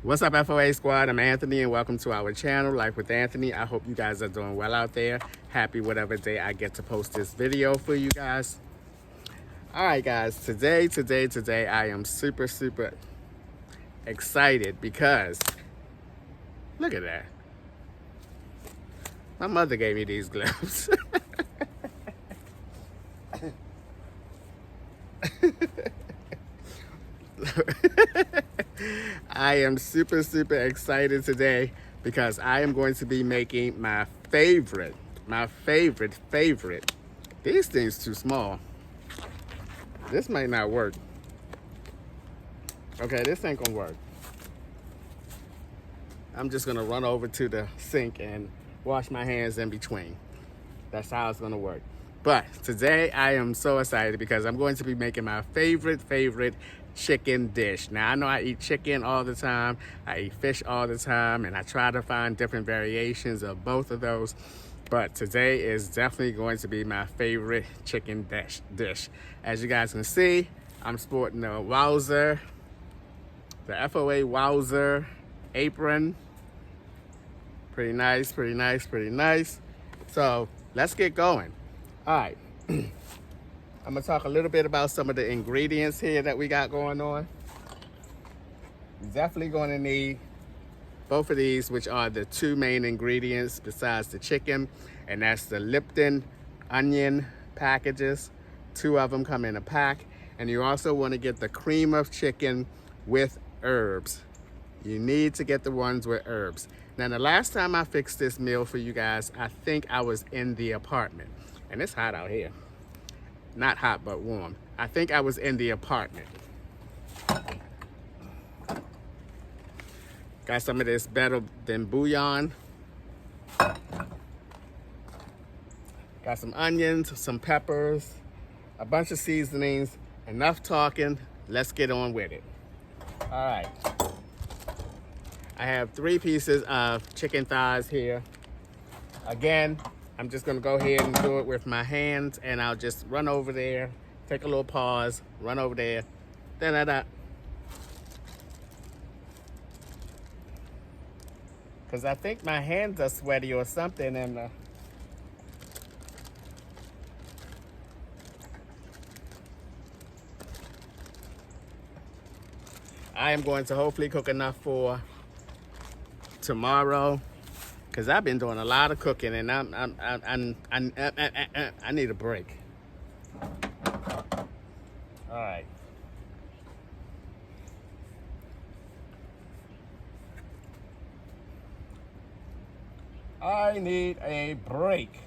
What's up, FOA squad? I'm Anthony and welcome to our channel, Life with Anthony. I hope you guys are doing well out there. Happy whatever day I get to post this video for you guys. All right, guys, today, I am super excited because look at that. My mother gave me these gloves. I am super excited today because I am going to be making my favorite. These things too small. This might not work. Okay, this ain't gonna work. I'm just gonna run over to the sink and wash my hands in between. That's how it's gonna work. But today I am so excited because I'm going to be making my favorite chicken dish. Now I know I eat chicken all the time, I eat fish all the time, and I try to find different variations of both of those. But today is definitely going to be my favorite chicken dish. As you guys can see, I'm sporting the Wowzer, the FOA Wowzer apron. Pretty nice. So let's get going. All right, I'm gonna talk a little bit about some of the ingredients here that we got going on. You're definitely gonna need both of these, which are the two main ingredients besides the chicken, and that's the Lipton onion packages. 2 of them come in a pack, and you also wanna get the cream of chicken with herbs. You need to get the ones with herbs. Now, the last time I fixed this meal for you guys, I think I was in the apartment. And it's hot out here. Not hot, but warm. I think I was in the apartment. Got some of this better than bouillon. Got some onions, some peppers, a bunch of seasonings. Enough talking. Let's get on with it. All right. I have 3 pieces of chicken thighs here. Again, I'm just gonna go ahead and do it with my hands, and I'll just run over there, take a little pause, run over there, Cause I think my hands are sweaty or something, and I am going to hopefully cook enough for tomorrow. Cause I've been doing a lot of cooking, and I need a break. All right. I need a break.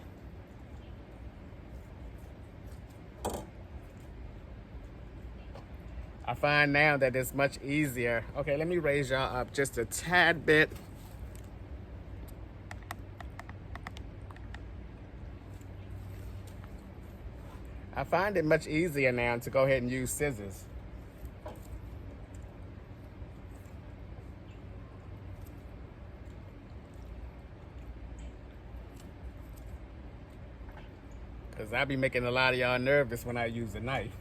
I find now that it's much easier. Okay, let me raise y'all up just a tad bit. I find it much easier now to go ahead and use scissors. Because I be making a lot of y'all nervous when I use a knife.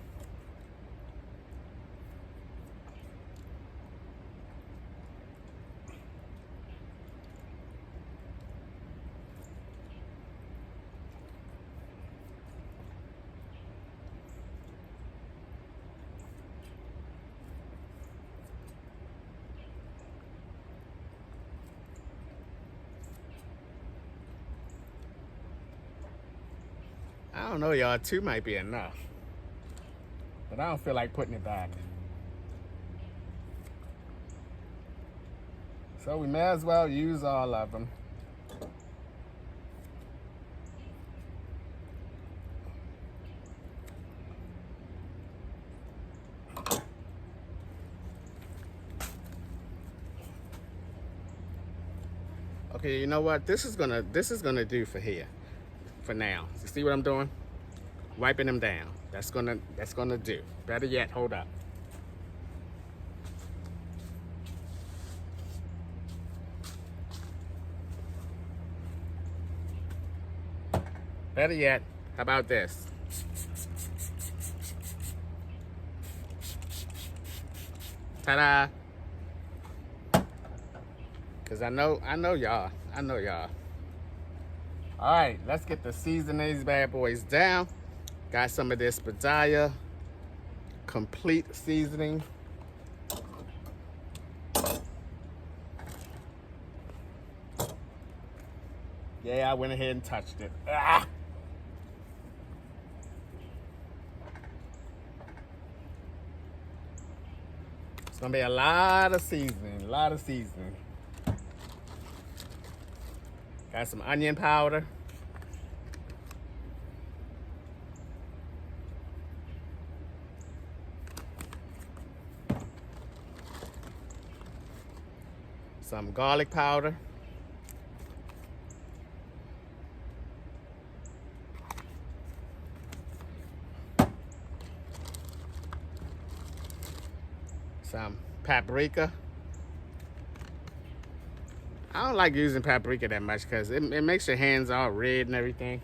I don't know, y'all, 2 might be enough. But I don't feel like putting it back. So we may as well use all of them. Okay, you know what? This is gonna do for here. For now. You see what I'm doing? Wiping them down. That's gonna do. Better yet, hold up. Better yet, how about this? Ta-da! Cause I know y'all. I know y'all. All right, let's get the seasoning these bad boys down. Got some of this Padilla complete seasoning. Yeah, I went ahead and touched it. Ah! It's gonna be a lot of seasoning, a lot of seasoning. Got some onion powder. Some garlic powder. Some paprika. I don't like using paprika that much because it makes your hands all red and everything.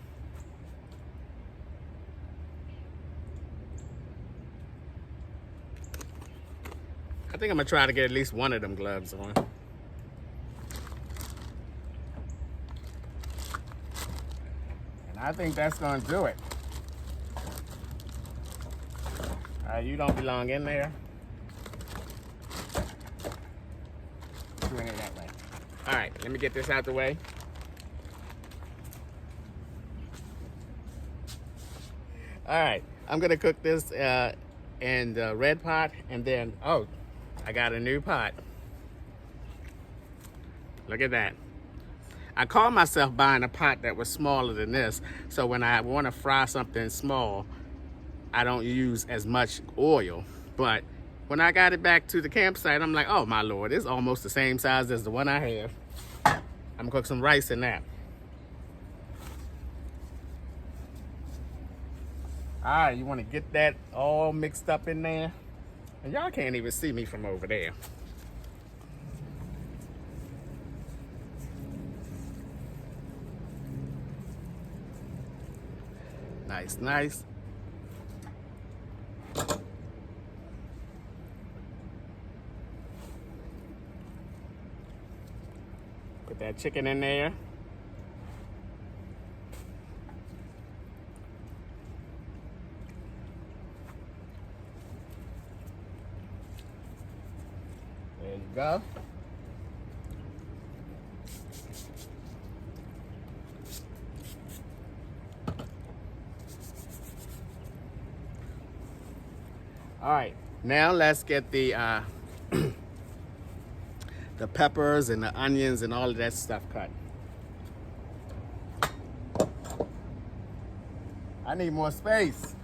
I think I'm gonna try to get at least one of them gloves on. And I think that's gonna do it. All right, you don't belong in there. Doing it that way. All right, let me get this out the way. All right, I'm gonna cook this in the red pot, and then, oh, I got a new pot. Look at that. I called myself buying a pot that was smaller than this, so when I want to fry something small, I don't use as much oil. But when I got it back to the campsite, I'm like, oh my Lord, it's almost the same size as the one I have. I'm gonna cook some rice in that. All right, you wanna get that all mixed up in there? And y'all can't even see me from over there. Nice, nice. Put that chicken in there. There you go. All right, now let's get the the peppers and the onions and all of that stuff cut. I need more space.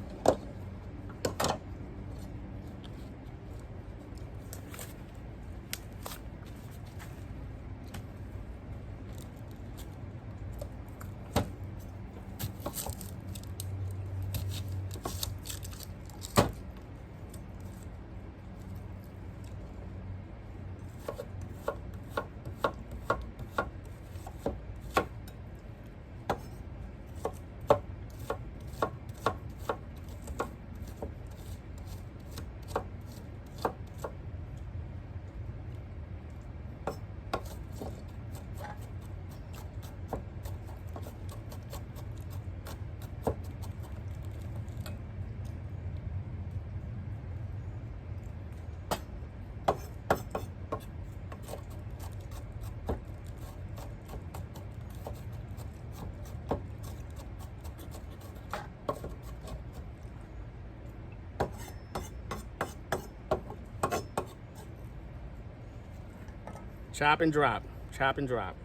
Chop and drop, chop and drop.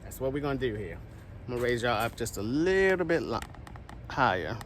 That's what we're gonna do here. I'm gonna raise y'all up just a little bit higher.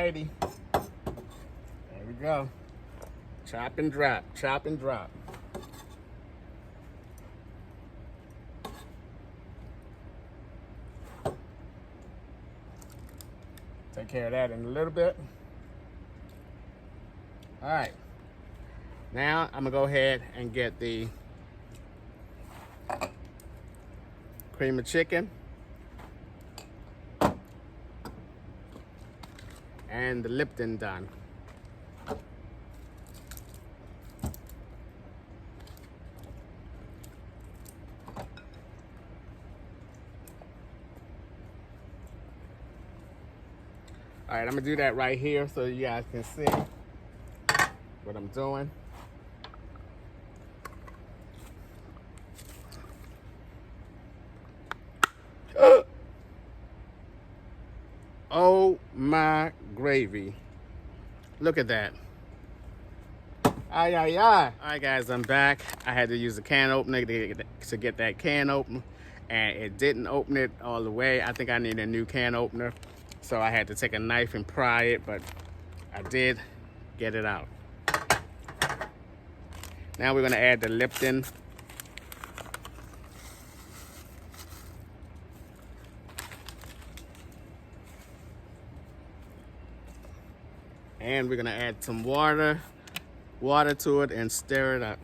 righty. There we go. Chop and drop, chop and drop. Take care of that in a little bit. All right. Now I'm gonna go ahead and get the cream of chicken and the Lipton done. All right, I'm gonna do that right here so you guys can see what I'm doing. Oh my gravy. Look at that. Ay, ay, ay. All right, guys, I'm back. I had to use a can opener to get that can open, and it didn't open it all the way. I think I need a new can opener. So I had to take a knife and pry it, but I did get it out. Now we're gonna add the Lipton. And we're gonna add some water to it and stir it up.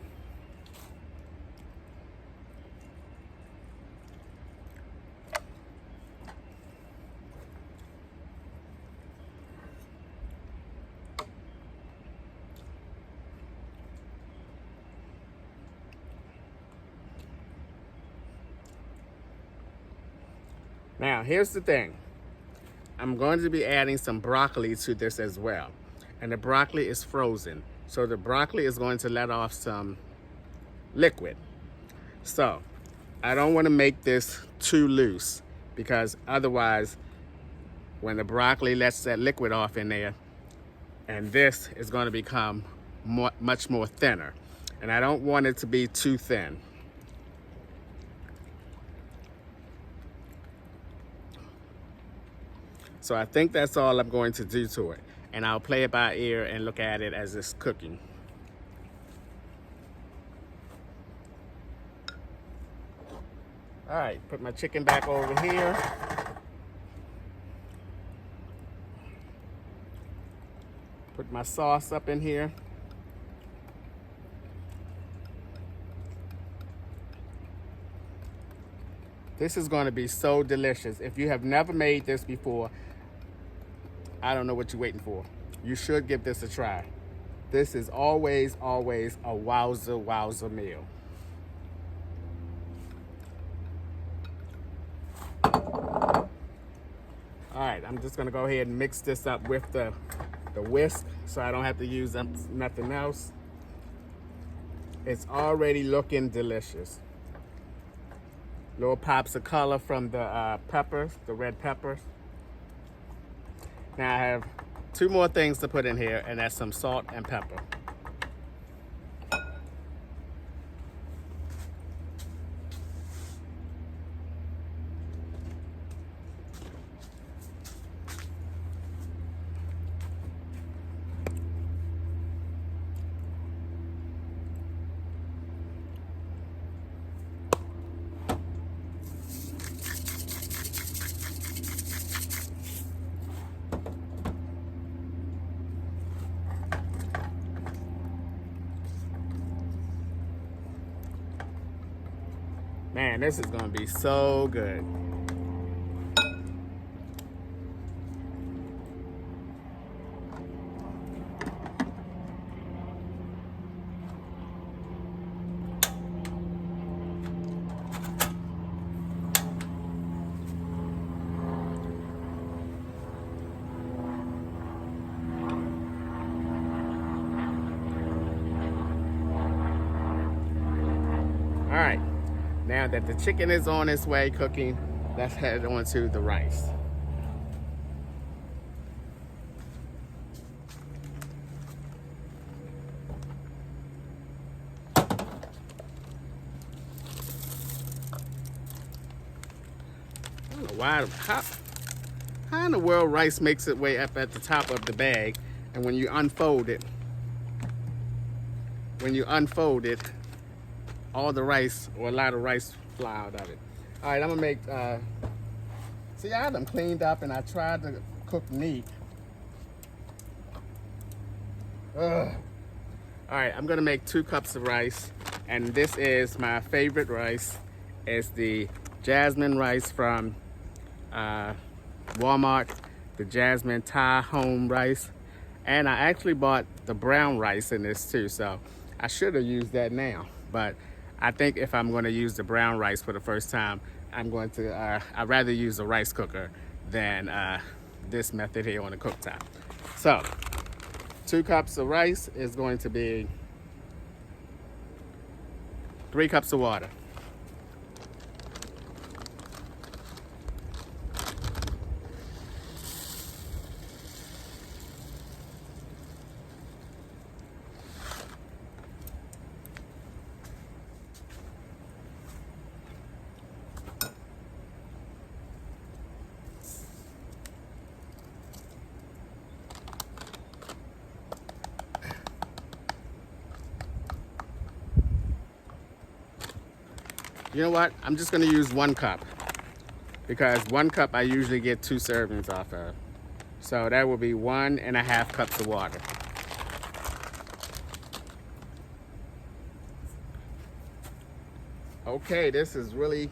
Now, here's the thing. I'm going to be adding some broccoli to this as well. And the broccoli is frozen. So the broccoli is going to let off some liquid. So I don't want to make this too loose, because otherwise when the broccoli lets that liquid off in there, and this is going to become much more thinner. And I don't want it to be too thin. So I think that's all I'm going to do to it. And I'll play it by ear and look at it as it's cooking. All right, put my chicken back over here. Put my sauce up in here. This is going to be so delicious. If you have never made this before, I don't know what you're waiting for. You should give this a try. This is always, always a wowza meal. All right, I'm just gonna go ahead and mix this up with the whisk so I don't have to use nothing else. It's already looking delicious. Little pops of color from the peppers, the red peppers. Now I have 2 more things to put in here, and that's some salt and pepper. Man, this is gonna be so good. All right. Now that the chicken is on its way cooking, let's head on to the rice. I don't know why, how in the world rice makes its way up at the top of the bag, and when you unfold it, all the rice or a lot of rice fly out of it. All right, I'm gonna make, see, I had them cleaned up and I tried to cook neat. Ugh. All right, I'm gonna make 2 cups of rice, and this is my favorite rice. It's the jasmine rice from Walmart, the jasmine Thai home rice. And I actually bought the brown rice in this too, so I should have used that now. But I think if I'm gonna use the brown rice for the first time, I'm going to, I'd rather use a rice cooker than this method here on the cooktop. So, 2 cups of rice is going to be 3 cups of water. You know what? I'm just gonna use 1 cup because 1 cup I usually get 2 servings off of. So that will be 1.5 cups of water. Okay, this is really,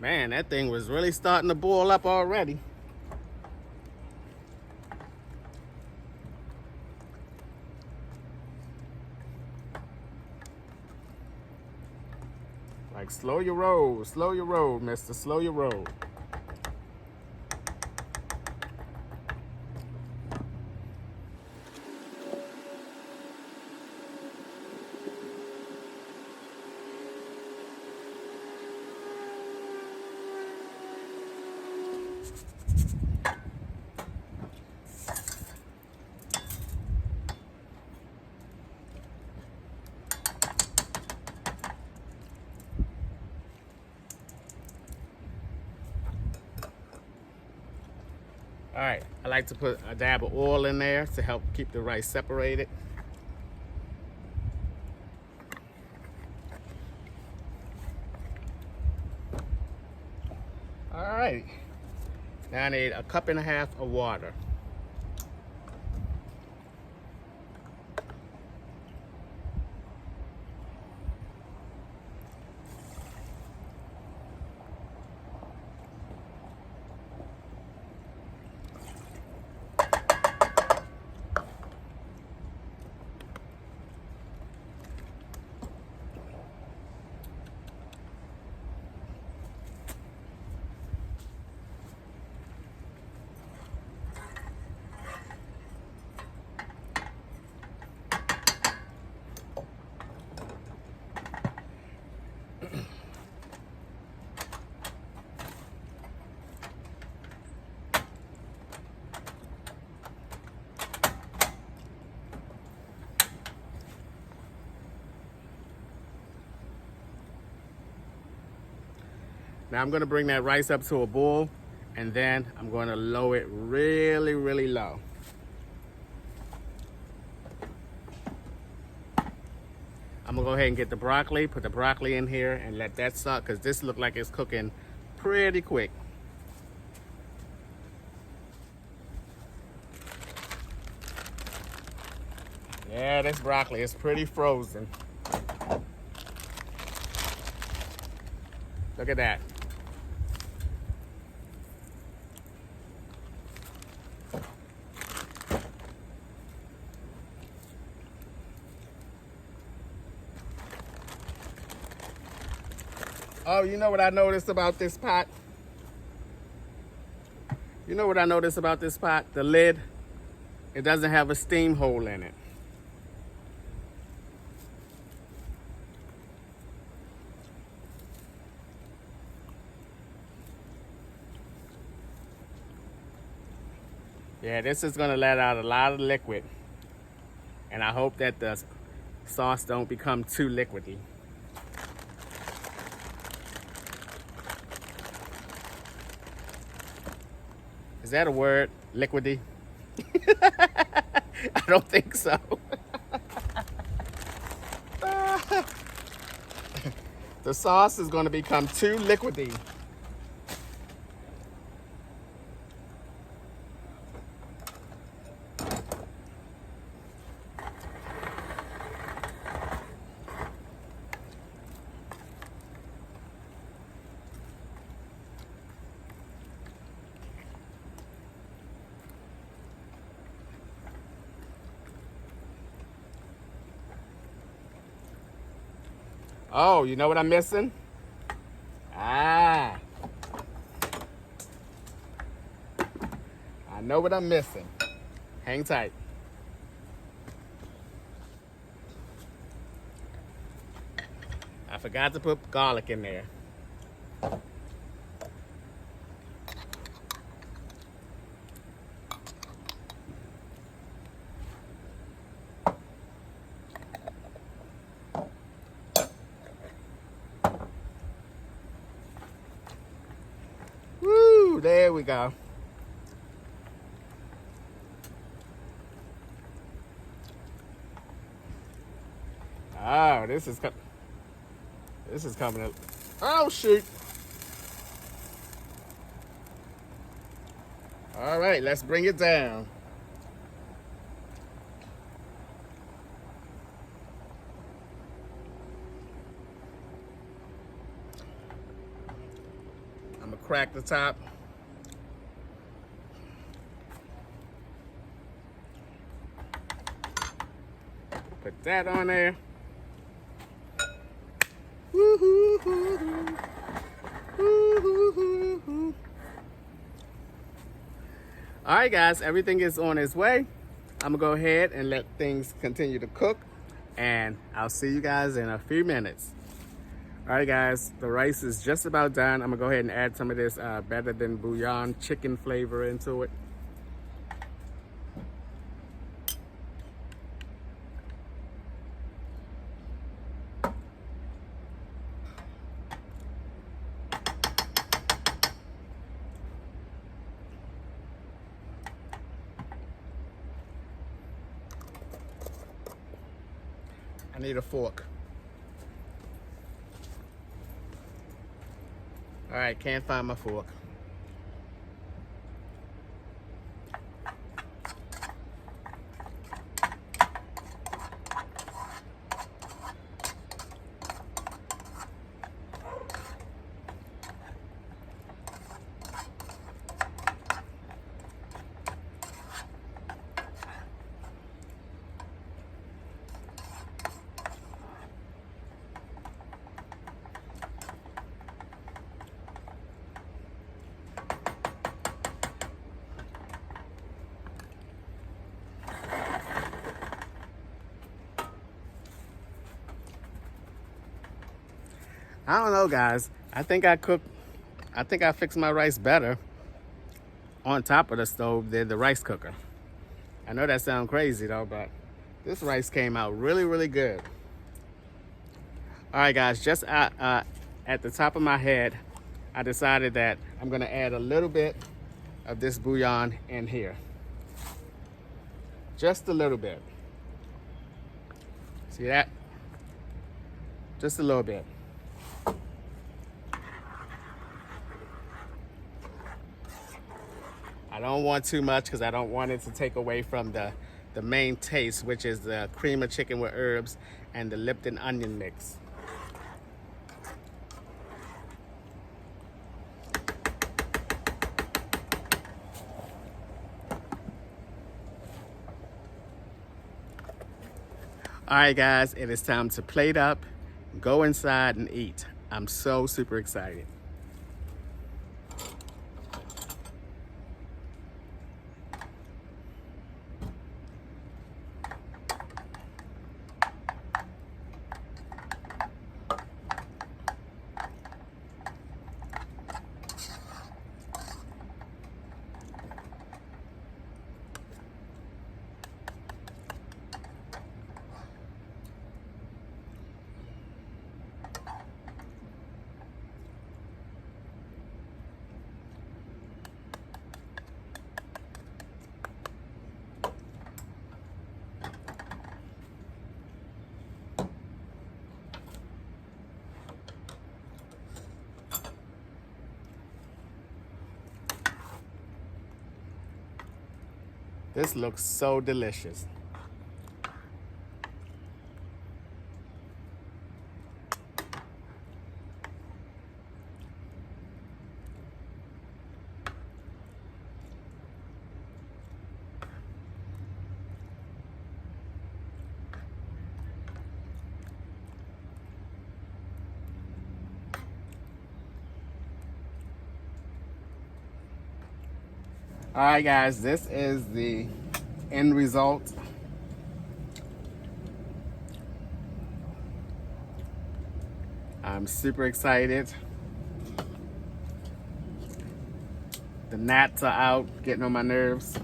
man, that thing was really starting to boil up already. Like, slow your roll, mister, slow your roll. All right, I like to put a dab of oil in there to help keep the rice separated. All right, now I need 1.5 cups of water. Now I'm gonna bring that rice up to a boil, and then I'm gonna lower it really, really low. I'm gonna go ahead and get the broccoli, put the broccoli in here and let that suck, because this looks like it's cooking pretty quick. Yeah, this broccoli is pretty frozen. Look at that. Oh, you know what I noticed about this pot? You know what I noticed about this pot? The lid, it doesn't have a steam hole in it. Yeah, this is gonna let out a lot of liquid. And I hope that the sauce don't become too liquidy. Is that a word? Liquidy? I don't think so. The sauce is going to become too liquidy. Oh, you know what I'm missing? Ah. I know what I'm missing. Hang tight. I forgot to put garlic in there. Woo, there we go. Oh, this is coming up. Oh, shoot. All right, let's bring it down. I'm gonna crack the top. Put that on there. Woo-hoo-hoo-hoo. Woo-hoo-hoo-hoo. All right, guys, everything is on its way. I'm gonna go ahead and let things continue to cook, and I'll see you guys in a few minutes. All right, guys, the rice is just about done. I'm gonna go ahead and add some of this better than bouillon chicken flavor into it. I need a fork. All right, can't find my fork. I don't know, guys. I think I fixed my rice better on top of the stove than the rice cooker. I know that sounds crazy though, but this rice came out really, really good. All right, guys, just at the top of my head, I decided that I'm gonna add a little bit of this bouillon in here. Just a little bit. See that? Just a little bit. I don't want too much because I don't want it to take away from the main taste, which is the cream of chicken with herbs and the Lipton onion mix. All right, guys, it is time to plate up, go inside and eat. I'm so super excited. This looks so delicious. All right, guys, this is the end result. I'm super excited. The gnats are out, getting on my nerves.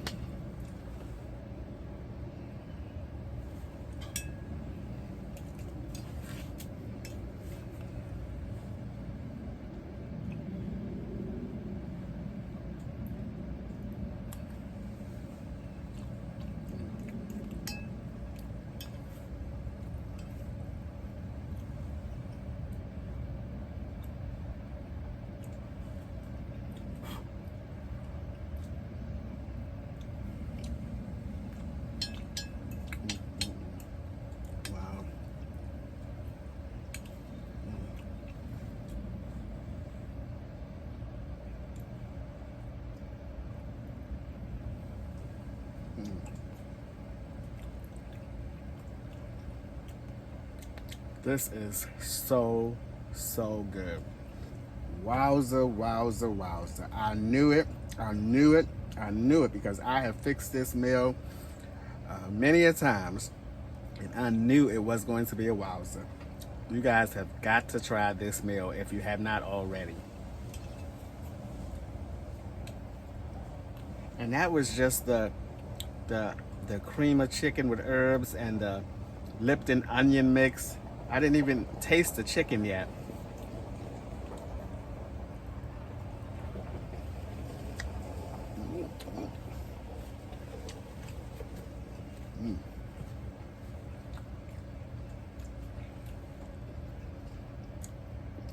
Wow. This is so good. Wowza, wowza, wowza. I knew it. I knew it. I knew it because I have fixed this meal many a times, and I knew it was going to be a wowza. You guys have got to try this meal if you have not already. And that was just the cream of chicken with herbs and the Lipton onion mix. I didn't even taste the chicken yet.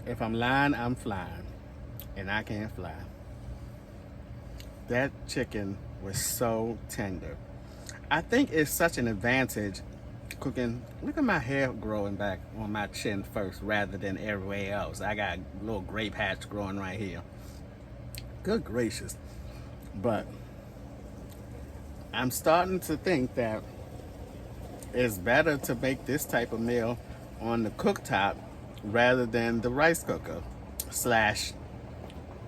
If I'm lying, I'm flying. And I can't fly. That chicken was so tender. I think it's such an advantage cooking. Look at my hair growing back on my chin first rather than everywhere else. I got a little gray patch growing right here. Good gracious. But I'm starting to think that it's better to make this type of meal on the cooktop rather than the rice cooker /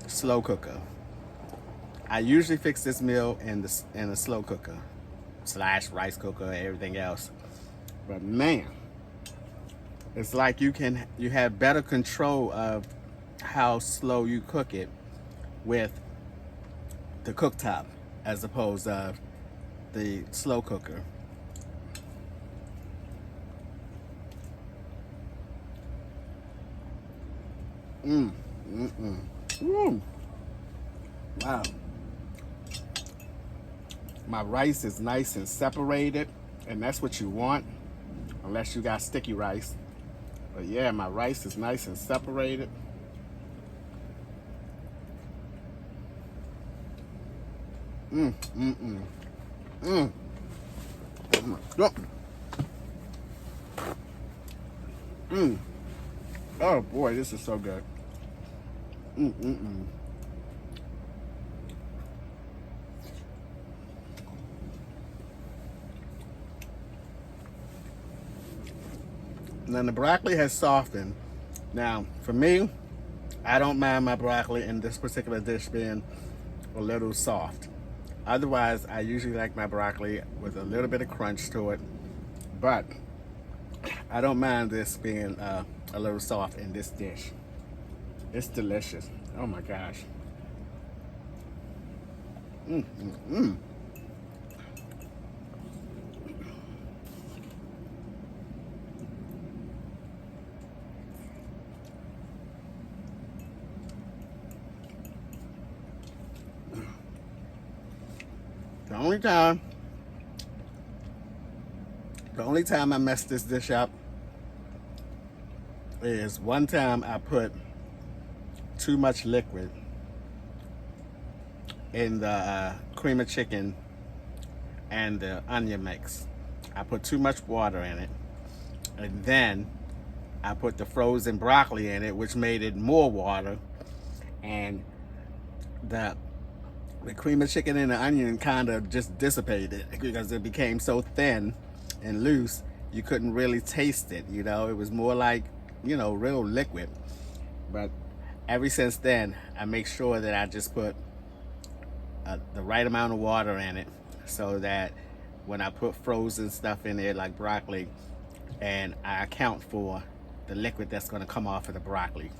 slow cooker. I usually fix this meal in a slow cooker / rice cooker, everything else. But man, it's like you have better control of how slow you cook it with the cooktop as opposed to the slow cooker. Wow. My rice is nice and separated, and that's what you want, unless you got sticky rice. But yeah, my rice is nice and separated. Oh my God. Oh boy, this is so good. Now the broccoli has softened. Now for me, I don't mind my broccoli in this particular dish being a little soft. Otherwise, I usually like my broccoli with a little bit of crunch to it. But I don't mind this being a little soft in this dish. It's delicious. Oh my gosh. The only time I messed this dish up is one time I put too much liquid in the cream of chicken and the onion mix. I put too much water in it, and then I put the frozen broccoli in it, which made it more water, and the cream of chicken and the onion kind of just dissipated because it became so thin and loose you couldn't really taste it. You know, it was more like, you know, real liquid. But ever since then, I make sure that I just put the right amount of water in it, so that when I put frozen stuff in there like broccoli, and I account for the liquid that's going to come off of the broccoli.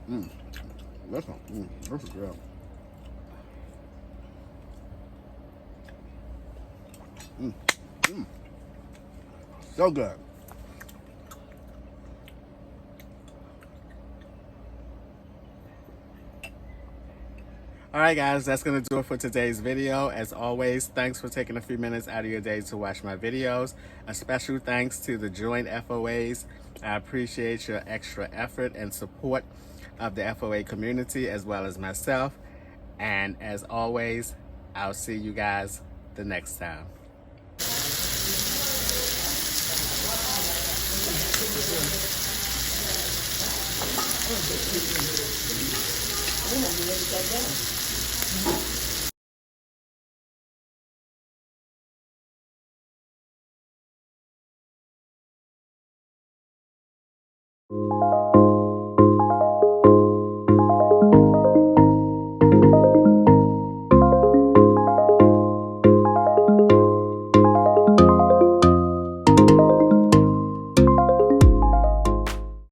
This is good. So good. Alright guys, that's going to do it for today's video. As always, thanks for taking a few minutes out of your day to watch my videos. A special thanks to the joint FOAs. I appreciate your extra effort and support of the FOA community as well as myself. And as always, I'll see you guys the next time.